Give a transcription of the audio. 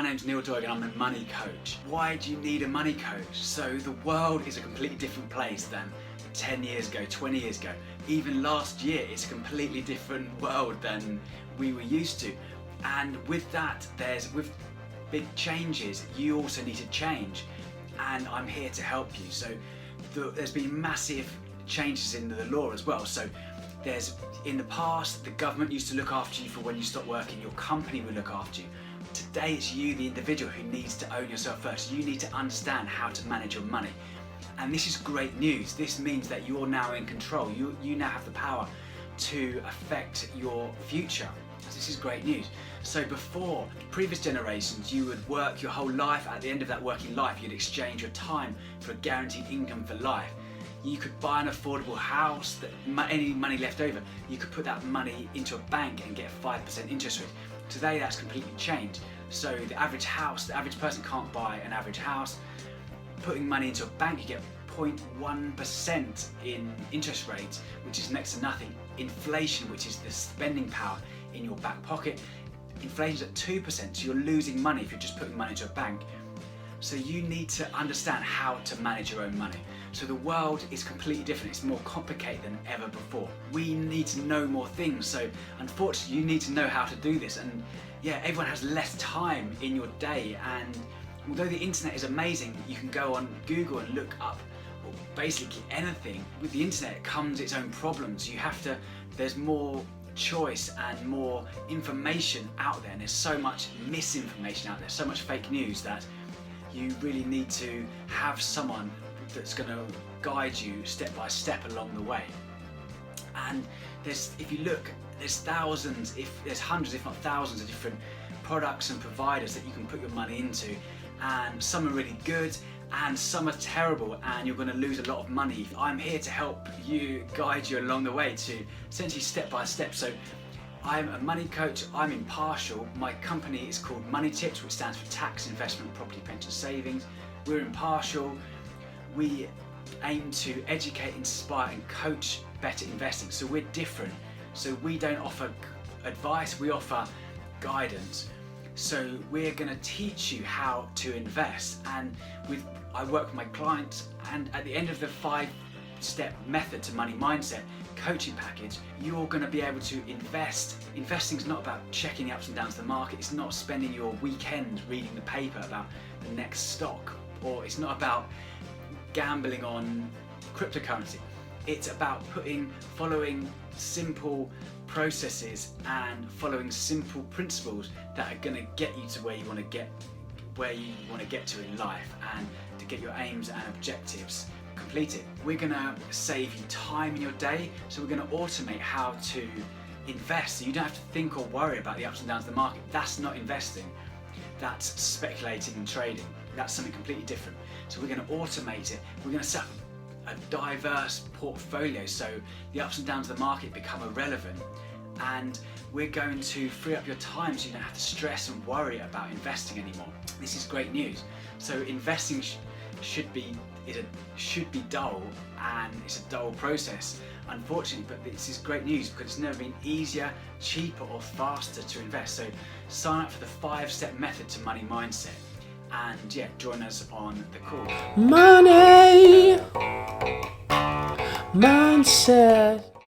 my name's Neil Doig and I'm a money coach. Why do you need a money coach? So the world is a completely different place than 10 years ago, 20 years ago. Even last year, it's a completely different world than we were used to. And with that, with big changes, you also need to change. And I'm here to help you. So there's been massive changes in the law as well. So in the past, the government used to look after you for when you stop working, your company would look after you. Today it's you, the individual, who needs to own yourself first. You need to understand how to manage your money. And this is great news. This means that you're now in control. You now have the power to affect your future. This is great news. So before, previous generations, you would work your whole life. At the end of that working life, you'd exchange your time for a guaranteed income for life. You could buy an affordable house, any money left over, you could put that money into a bank and get a 5% interest rate. Today that's completely changed. So the average person can't buy an average house. Putting money into a bank, you get 0.1% in interest rate, which is next to nothing. Inflation, which is the spending power in your back pocket, inflation's at 2%, so you're losing money if you're just putting money into a bank. So you need to understand how to manage your own money. So the world is completely different. It's more complicated than ever before. We need to know more things. So unfortunately, you need to know how to do this. And yeah, everyone has less time in your day. And although the internet is amazing, you can go on Google and look up basically anything. With the internet comes its own problems. There's more choice and more information out there. And there's so much misinformation out there, so much fake news that you really need to have someone that's going to guide you step by step along the way. And if you look, there's hundreds if not thousands of different products and providers that you can put your money into, and some are really good and some are terrible, and you're going to lose a lot of money. I'm here to help you, guide you along the way to essentially step by step. So I'm a money coach, I'm impartial. My company is called Money Tips, which stands for Tax, Investment, Property, Pension, Savings. We're impartial. We aim to educate, inspire and coach better investing. So we're different. So we don't offer advice, we offer guidance. So we're going to teach you how to invest. And I work with my clients, and at the end of the 5-step method to money mindset coaching package, you're going to be able to invest. Investing is not about checking the ups and downs of the market. It's not spending your weekend reading the paper about the next stock, or it's not about gambling on cryptocurrency. It's about following simple processes and following simple principles that are going to get you to where you want to get to in life, and to get your aims and objectives completed. We're going to save you time in your day, so we're going to automate how to invest, so you don't have to think or worry about the ups and downs of the market. That's not investing, that's speculating and trading. That's something completely different. So we're going to automate it. We're going to set up a diverse portfolio so the ups and downs of the market become irrelevant, and we're going to free up your time so you don't have to stress and worry about investing anymore. This is great news. So investing should be dull, and it's a dull process, unfortunately, but this is great news because it's never been easier, cheaper or faster to invest. So sign up for the 5-step method to money mindset, and yeah, join us on the call. Money mindset.